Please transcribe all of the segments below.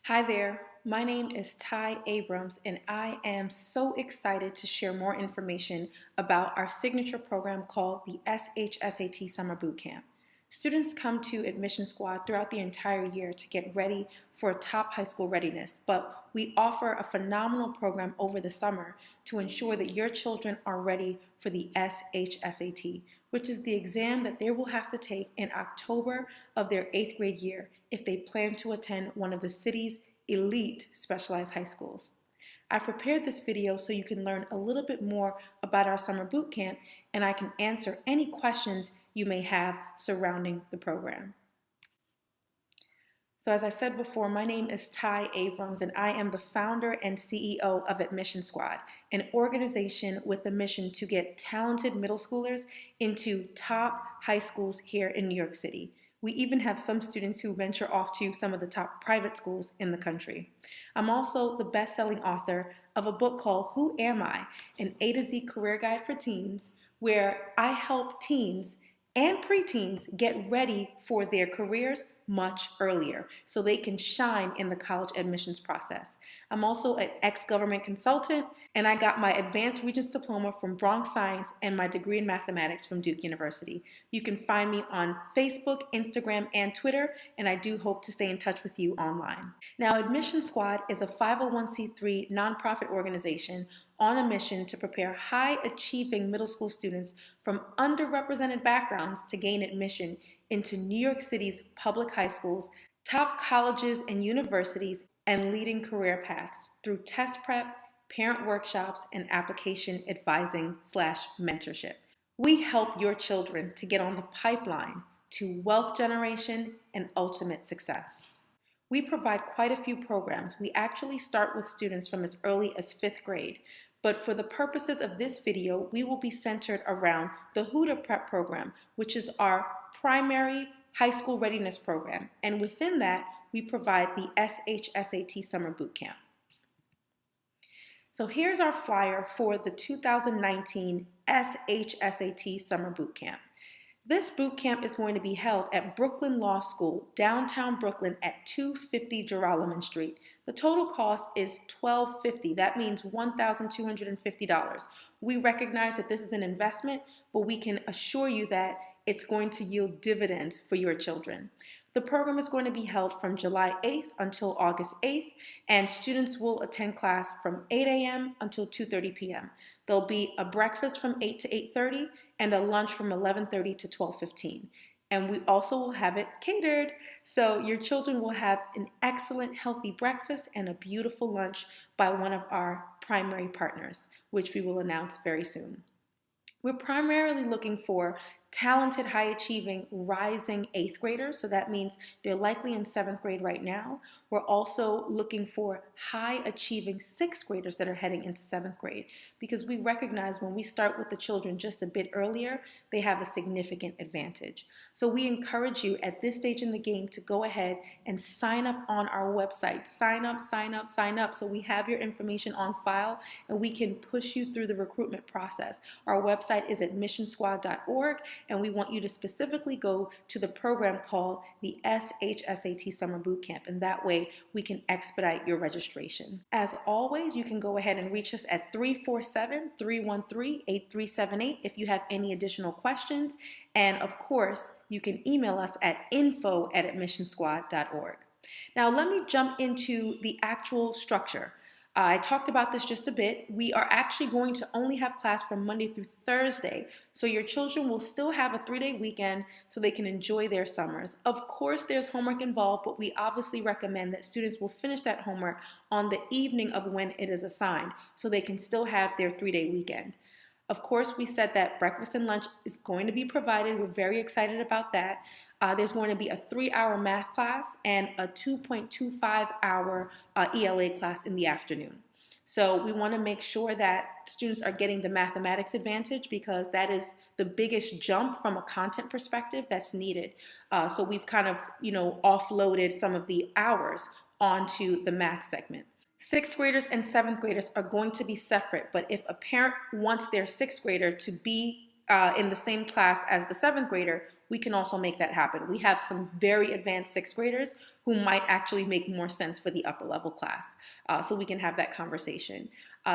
Hi there, my name is Ty Abrams, and I am so excited to share more information about our signature program called the SHSAT Summer Boot Camp. Students come to Admission Squad throughout the entire year to get ready for top high school readiness, but we offer a phenomenal program over the summer to ensure that your children are ready for the SHSAT, which is the exam that they will have to take in October of their 8th grade year if they plan to attend one of the city's elite specialized high schools. I've prepared this video so you can learn a little bit more about our summer boot camp, and I can answer any questions you may have surrounding the program. So as I said before, my name is Ty Abrams, and I am the founder and CEO of Admission Squad, an organization with a mission to get talented middle schoolers into top high schools here in New York City. We even have some students who venture off to some of the top private schools in the country. I'm also the best-selling author of a book called Who Am I? An A to Z career guide for teens, where I help teens and preteens get ready for their careers much earlier so they can shine in the college admissions process. I'm also an ex-government consultant, and I got my advanced Regents diploma from Bronx Science and my degree in mathematics from Duke University. You can find me on Facebook, Instagram, and Twitter, and I do hope to stay in touch with you online. Now, Admission Squad is a 501c3 nonprofit organization on a mission to prepare high-achieving middle school students from underrepresented backgrounds to gain admission into New York City's public high schools, top colleges and universities, and leading career paths through test prep, parent workshops, and application advising/mentorship. We help your children to get on the pipeline to wealth generation and ultimate success. We provide quite a few programs. We actually start with students from as early as 5th grade. But for the purposes of this video, we will be centered around the HOODA Prep program, which is our primary high school readiness program. And within that, we provide the SHSAT Summer Boot Camp. So here's our flyer for the 2019 SHSAT Summer Boot Camp. This boot camp is going to be held at Brooklyn Law School, downtown Brooklyn at 250 Geralman Street. The total cost is $1,250. That means $1,250. We recognize that this is an investment, but we can assure you that it's going to yield dividends for your children. The program is going to be held from July 8th until August 8th, and students will attend class from 8 a.m. until 2:30 p.m. There'll be a breakfast from 8 to 8:30 and a lunch from 11:30 to 12:15. And we also will have it catered. So your children will have an excellent, healthy breakfast and a beautiful lunch by one of our primary partners, which we will announce very soon. We're primarily looking for talented, high-achieving, rising 8th graders, so that means they're likely in 7th grade right now. We're also looking for high-achieving 6th graders that are heading into 7th grade, because we recognize when we start with the children just a bit earlier, they have a significant advantage. So we encourage you at this stage in the game to go ahead and sign up on our website. Sign up, sign up, sign up, so we have your information on file and we can push you through the recruitment process. Our website is admissionsquad.org, and we want you to specifically go to the program called the SHSAT Summer Boot Camp, and that way we can expedite your registration. As always, you can go ahead and reach us at 347-313-8378 if you have any additional questions, and of course, you can email us at info@admissionsquad.org. Now let me jump into the actual structure. I talked about this just a bit. We are actually going to only have class from Monday through Thursday, so your children will still have a 3-day weekend so they can enjoy their summers. Of course, there's homework involved, but we obviously recommend that students will finish that homework on the evening of when it is assigned so they can still have their 3-day weekend. Of course, we said that breakfast and lunch is going to be provided. We're very excited about that. There's going to be a 3-hour math class and a 2.25-hour ELA class in the afternoon. So we want to make sure that students are getting the mathematics advantage because that is the biggest jump from a content perspective that's needed. So we've kind of, offloaded some of the hours onto the math segment. 6th graders and 7th graders are going to be separate, but if a parent wants their 6th grader to be in the same class as the 7th grader, we can also make that happen. We have some very advanced sixth graders who might actually make more sense for the upper level class. So we can have that conversation.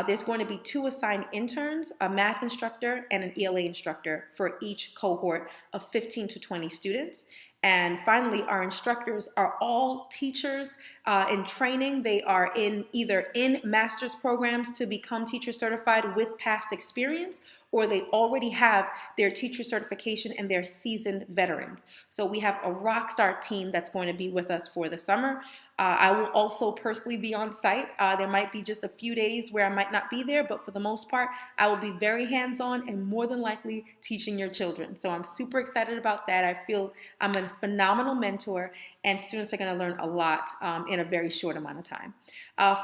There's going to be 2 assigned interns, a math instructor and an ELA instructor for each cohort of 15 to 20 students. And finally, our instructors are all teachers in training. They are either in master's programs to become teacher certified with past experience, or they already have their teacher certification and they're seasoned veterans. So we have a rock star team that's going to be with us for the summer. I will also personally be on site. There might be just a few days where I might not be there, but for the most part, I will be very hands-on and more than likely teaching your children. So I'm super excited about that. I feel I'm a phenomenal mentor and students are going to learn a lot in a very short amount of time.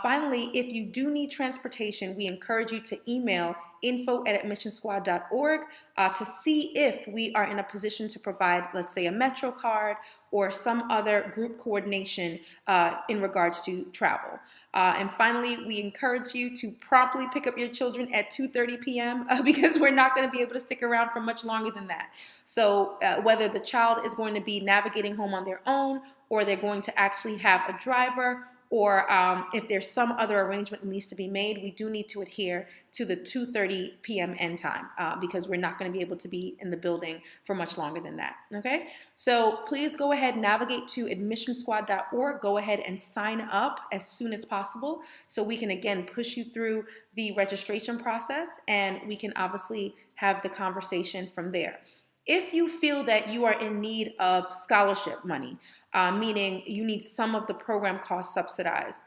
Finally, if you do need transportation, we encourage you to email info@admissionsquad.org to see if we are in a position to provide, let's say, a Metro card or some other group coordination in regards to travel. And finally, we encourage you to promptly pick up your children at 2:30 p.m. Because we're not going to be able to stick around for much longer than that. So whether the child is going to be navigating home on their own, or they're going to actually have a driver, or if there's some other arrangement that needs to be made, we do need to adhere to the 2:30 p.m. end time because we're not going to be able to be in the building for much longer than that, okay? So please go ahead, navigate to admissionsquad.org, go ahead and sign up as soon as possible so we can, again, push you through the registration process and we can obviously have the conversation from there. If you feel that you are in need of scholarship money, meaning you need some of the program costs subsidized,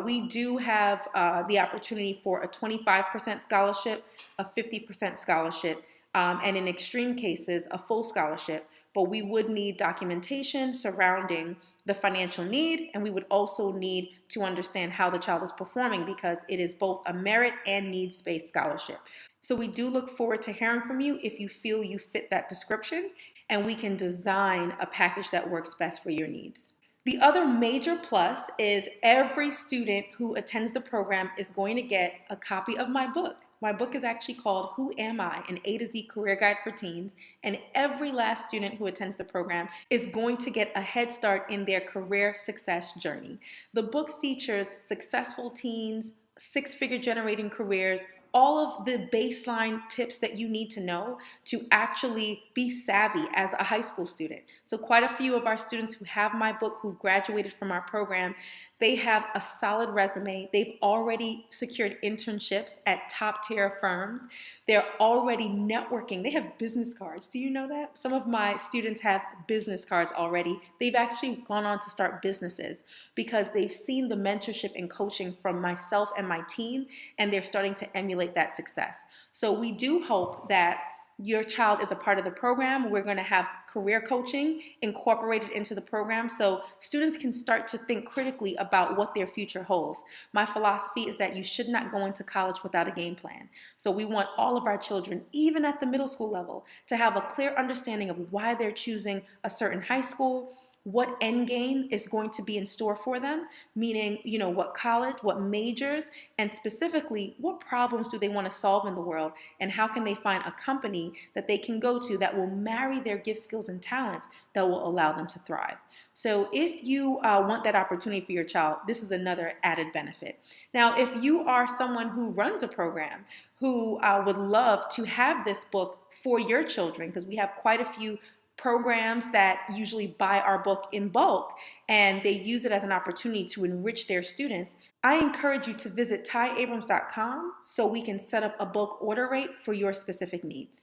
we do have the opportunity for a 25% scholarship, a 50% scholarship, and in extreme cases, a full scholarship. But we would need documentation surrounding the financial need, and we would also need to understand how the child is performing because it is both a merit and needs-based scholarship. So we do look forward to hearing from you if you feel you fit that description, and we can design a package that works best for your needs. The other major plus is every student who attends the program is going to get a copy of my book. My book is actually called Who Am I? An A to Z Career Guide for Teens, and every last student who attends the program is going to get a head start in their career success journey. The book features successful teens, six-figure generating careers, all of the baseline tips that you need to know to actually be savvy as a high school student. So quite a few of our students who have my book, who've graduated from our program, they have a solid resume. They've already secured internships at top tier firms. They're already networking. They have business cards. Do you know that? Some of my students have business cards already. They've actually gone on to start businesses because they've seen the mentorship and coaching from myself and my team, and they're starting to emulate that success. So we do hope that your child is a part of the program. We're going to have career coaching incorporated into the program so students can start to think critically about what their future holds. My philosophy is that you should not go into college without a game plan. So we want all of our children, even at the middle school level, to have a clear understanding of why they're choosing a certain high school, what end game is going to be in store for them, meaning, what college, what majors, and specifically, what problems do they want to solve in the world, and how can they find a company that they can go to that will marry their gift, skills, and talents that will allow them to thrive. So if you want that opportunity for your child, this is another added benefit. Now, if you are someone who runs a program who would love to have this book for your children, because we have quite a few programs that usually buy our book in bulk and they use it as an opportunity to enrich their students, I encourage you to visit tyabrams.com so we can set up a bulk order rate for your specific needs.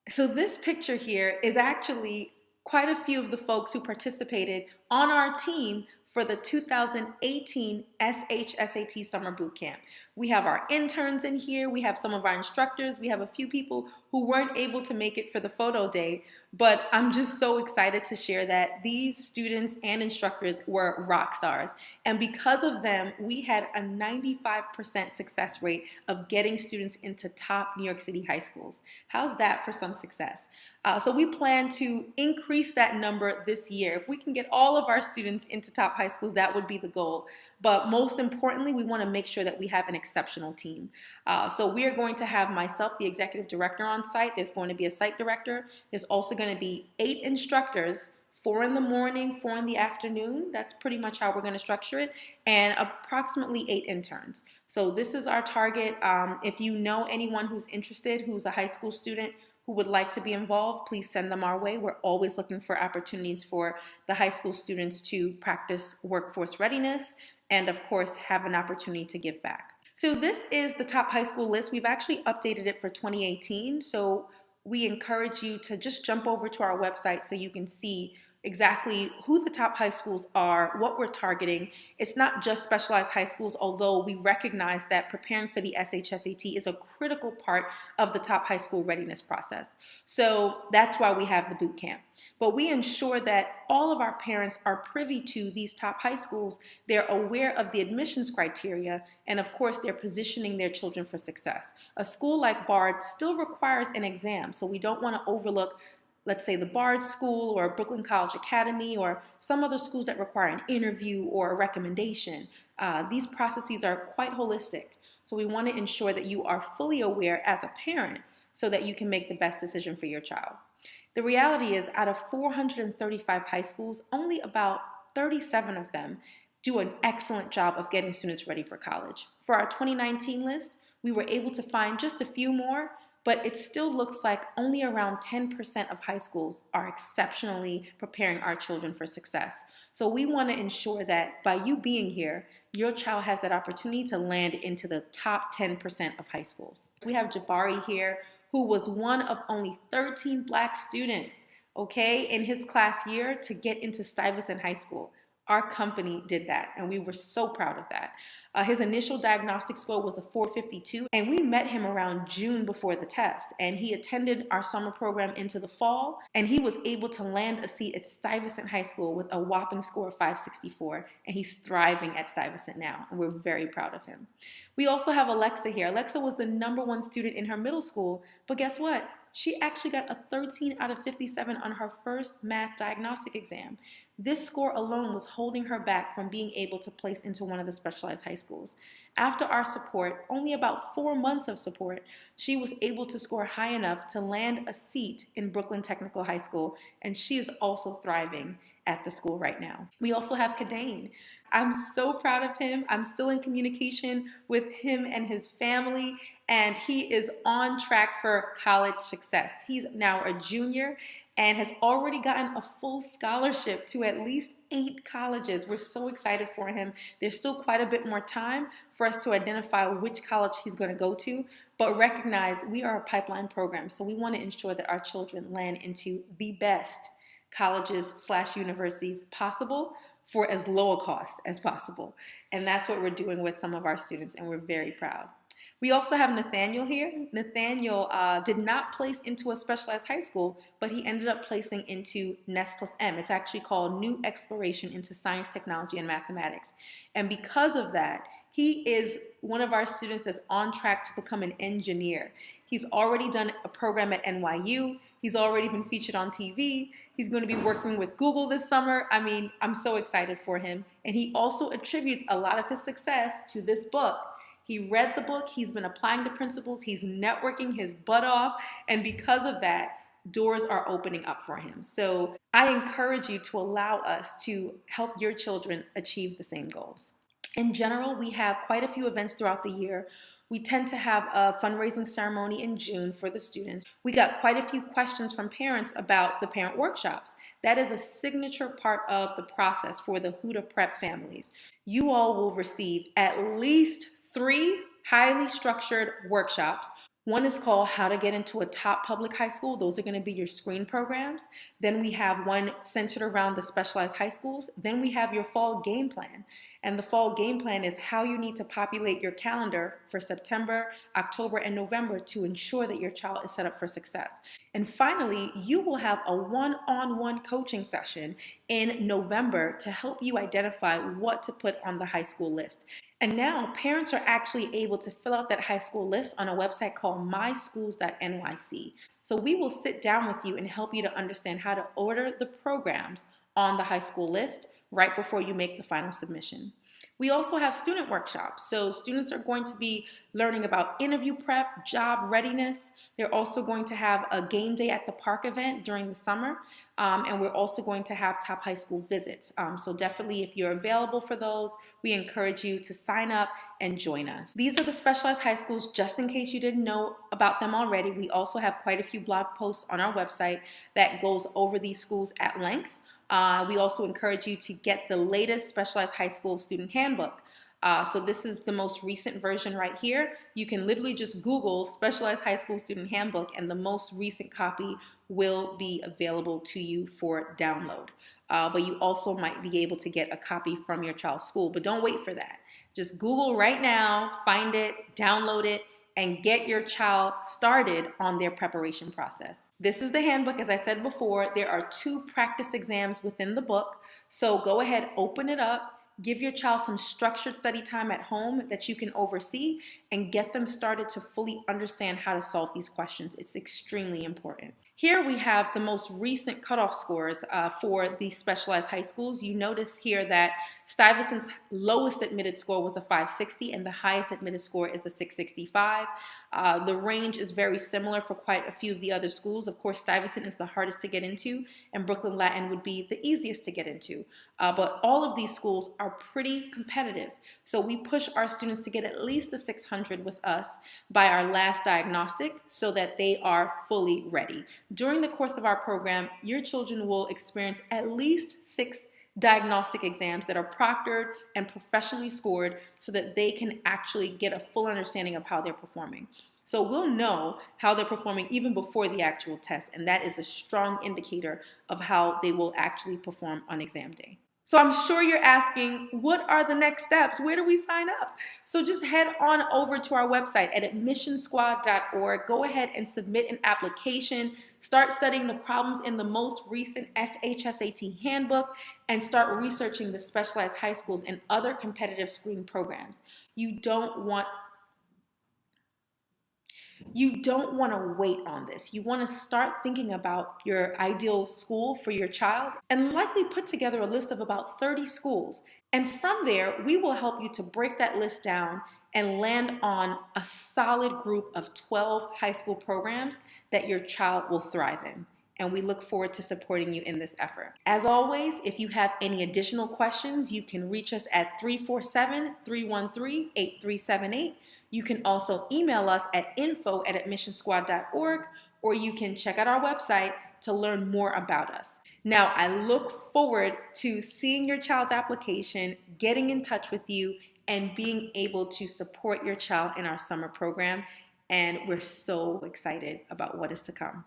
So this picture here is actually quite a few of the folks who participated on our team for the 2018 SHSAT Summer Boot Camp. We have our interns in here, we have some of our instructors, we have a few people who weren't able to make it for the photo day, but I'm just so excited to share that these students and instructors were rock stars. And because of them, we had a 95% success rate of getting students into top New York City high schools. How's that for some success? So we plan to increase that number this year. If we can get all of our students into top high schools, that would be the goal. But most importantly, we want to make sure that we have an exceptional team. So we are going to have myself, the executive director, on site. There's going to be a site director. There's also going to be 8 instructors, 4 in the morning, 4 in the afternoon. That's pretty much how we're going to structure it, and approximately 8 interns. So this is our target. If you know anyone who's interested, who's a high school student, who would like to be involved, please send them our way. We're always looking for opportunities for the high school students to practice workforce readiness and, of course, have an opportunity to give back. So this is the top high school list. We've actually updated it for 2018, so we encourage you to just jump over to our website so you can see exactly who the top high schools are, what we're targeting. It's not just specialized high schools, although we recognize that preparing for the SHSAT is a critical part of the top high school readiness process. So that's why we have the boot camp. But we ensure that all of our parents are privy to these top high schools. They're aware of the admissions criteria, and of course, they're positioning their children for success. A school like Bard still requires an exam, so we don't want to overlook, let's say, the Bard School or Brooklyn College Academy or some other schools that require an interview or a recommendation. These processes are quite holistic. So we want to ensure that you are fully aware as a parent so that you can make the best decision for your child. The reality is, out of 435 high schools, only about 37 of them do an excellent job of getting students ready for college. For our 2019 list, we were able to find just a few more, but it still looks like only around 10% of high schools are exceptionally preparing our children for success. So we want to ensure that by you being here, your child has that opportunity to land into the top 10% of high schools. We have Jabari here, who was one of only 13 Black students, okay, in his class year to get into Stuyvesant High School. Our company did that, and we were so proud of that. His initial diagnostic score was a 452, and we met him around June before the test, and he attended our summer program into the fall, and he was able to land a seat at Stuyvesant High School with a whopping score of 564, and he's thriving at Stuyvesant now, and we're very proud of him. We also have Alexa here. Alexa was the #1 student in her middle school, but guess what? She actually got a 13 out of 57 on her first math diagnostic exam. This score alone was holding her back from being able to place into one of the specialized high schools. After our support, only about 4 months of support, she was able to score high enough to land a seat in Brooklyn Technical High School, and she is also thriving at the school right now. We also have Kadane. I'm so proud of him. I'm still in communication with him and his family, and he is on track for college success. He's now a junior and has already gotten a full scholarship to at least 8 colleges. We're so excited for him. There's still quite a bit more time for us to identify which college he's going to go to, but recognize we are a pipeline program, so we want to ensure that our children land into the best colleges/universities possible for as low a cost as possible. And that's what we're doing with some of our students, and we're very proud. We also have Nathaniel here. Nathaniel did not place into a specialized high school, but he ended up placing into Nest+M. It's actually called New Exploration into Science, Technology, and Mathematics. And because of that, he is one of our students that's on track to become an engineer. He's already done a program at NYU. He's already been featured on TV. He's going to be working with Google this summer. I mean, I'm so excited for him. And he also attributes a lot of his success to this book. He read the book, he's been applying the principles, he's networking his butt off, and because of that, doors are opening up for him. So I encourage you to allow us to help your children achieve the same goals. In general, we have quite a few events throughout the year. We tend to have a fundraising ceremony in June for the students. We got quite a few questions from parents about the parent workshops. That is a signature part of the process for the Huda Prep families. You all will receive at least 3 highly structured workshops. One is called How to Get into a Top Public High School. Those are going to be your screen programs. Then we have one centered around the specialized high schools. Then we have your fall game plan. And the fall game plan is how you need to populate your calendar for September, October, and November to ensure that your child is set up for success. And finally, you will have a one-on-one coaching session in November to help you identify what to put on the high school list. And now parents are actually able to fill out that high school list on a website called myschools.nyc. So we will sit down with you and help you to understand how to order the programs on the high school list, right before you make the final submission. We also have student workshops. So students are going to be learning about interview prep, job readiness. They're also going to have a game day at the park event during the summer. And we're also going to have top high school visits. So definitely if you're available for those, we encourage you to sign up and join us. These are the specialized high schools, just in case you didn't know about them already. We also have quite a few blog posts on our website that goes over these schools at length. We also encourage you to get the latest specialized high school student handbook. So this is the most recent version right here. You can literally just Google specialized high school student handbook and the most recent copy will be available to you for download. But you also might be able to get a copy from your child's school, but don't wait for that. Just Google right now, find it, download it, and get your child started on their preparation process. This is the handbook. As I said before, there are 2 practice exams within the book. So go ahead, open it up, give your child some structured study time at home that you can oversee, and get them started to fully understand how to solve these questions. It's extremely important. Here we have the most recent cutoff scores for the specialized high schools. You notice here that Stuyvesant's lowest admitted score was a 560 and the highest admitted score is a 665. The range is very similar for quite a few of the other schools. Of course, Stuyvesant is the hardest to get into and Brooklyn Latin would be the easiest to get into. But all of these schools are pretty competitive. So we push our students to get at least a 600 with us by our last diagnostic so that they are fully ready. During the course of our program, your children will experience at least 6 diagnostic exams that are proctored and professionally scored so that they can actually get a full understanding of how they're performing. So we'll know how they're performing even before the actual test, and that is a strong indicator of how they will actually perform on exam day. So I'm sure you're asking, what are the next steps? Where do we sign up? So just head on over to our website at admissionsquad.org. Go ahead and submit an application. Start studying the problems in the most recent SHSAT handbook and start researching the specialized high schools and other competitive screen programs. You don't want to wait on this. You want to start thinking about your ideal school for your child and likely put together a list of about 30 schools. And from there, we will help you to break that list down and land on a solid group of 12 high school programs that your child will thrive in. And we look forward to supporting you in this effort. As always, if you have any additional questions, you can reach us at 347-313-8378. You can also email us at info@admissionsquad.org, or you can check out our website to learn more about us. Now, I look forward to seeing your child's application, getting in touch with you, and being able to support your child in our summer program. And we're so excited about what is to come.